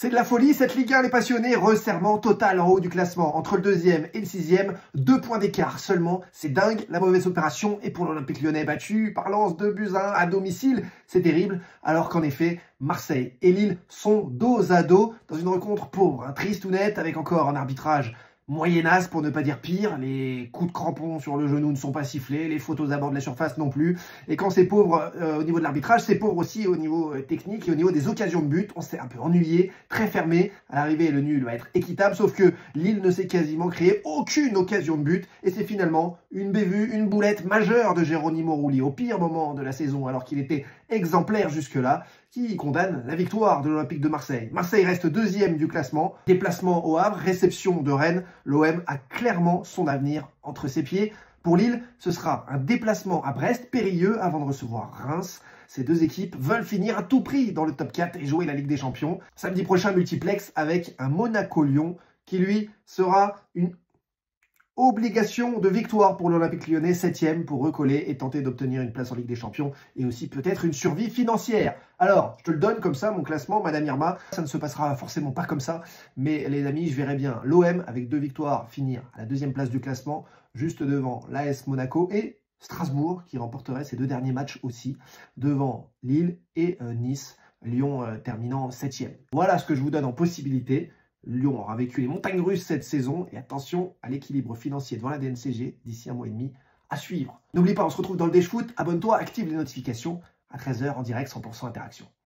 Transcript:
C'est de la folie, cette Ligue 1, les passionnés, resserrement total en haut du classement. Entre le 2e et le 6e, 2 points d'écart seulement. C'est dingue, la mauvaise opération. Et pour l'Olympique Lyonnais battu par Lens 2-1 à domicile, c'est terrible. Alors qu'en effet, Marseille et Lille sont dos à dos dans une rencontre pauvre, triste ou nette, avec encore un arbitrage moyennasse pour ne pas dire pire. Les coups de crampon sur le genou ne sont pas sifflés, les fautes aux abords de la surface non plus. Et quand c'est pauvre au niveau de l'arbitrage, c'est pauvre aussi au niveau technique et au niveau des occasions de but. On s'est un peu ennuyé, très fermé. À l'arrivée, le nul va être équitable, sauf que Lille ne s'est quasiment créé aucune occasion de but. Et c'est finalement une bévue, une boulette majeure de Geronimo Rulli au pire moment de la saison, alors qu'il était exemplaire jusque-là, qui condamne la victoire de l'Olympique de Marseille. Marseille reste 2e du classement. Déplacement au Havre, réception de Rennes. L'OM a clairement son avenir entre ses pieds. Pour Lille, ce sera un déplacement à Brest, périlleux avant de recevoir Reims. Ces deux équipes veulent finir à tout prix dans le top 4 et jouer la Ligue des Champions. Samedi prochain, multiplex avec un Monaco-Lyon qui, lui, sera une obligation de victoire pour l'Olympique Lyonnais, 7e pour recoller et tenter d'obtenir une place en Ligue des Champions et aussi peut-être une survie financière. Alors, je te le donne comme ça, mon classement, Madame Irma. Ça ne se passera forcément pas comme ça, mais les amis, je verrai bien l'OM avec 2 victoires finir à la 2e place du classement, juste devant l'AS Monaco et Strasbourg qui remporterait ses 2 derniers matchs aussi, devant Lille et Nice, Lyon terminant 7e. Voilà ce que je vous donne en possibilité. Lyon aura vécu les montagnes russes cette saison et attention à l'équilibre financier devant la DNCG d'ici 1 mois et demi à suivre. N'oublie pas, on se retrouve dans le Dash Foot. Abonne-toi, active les notifications à 13 h en direct 100% interaction.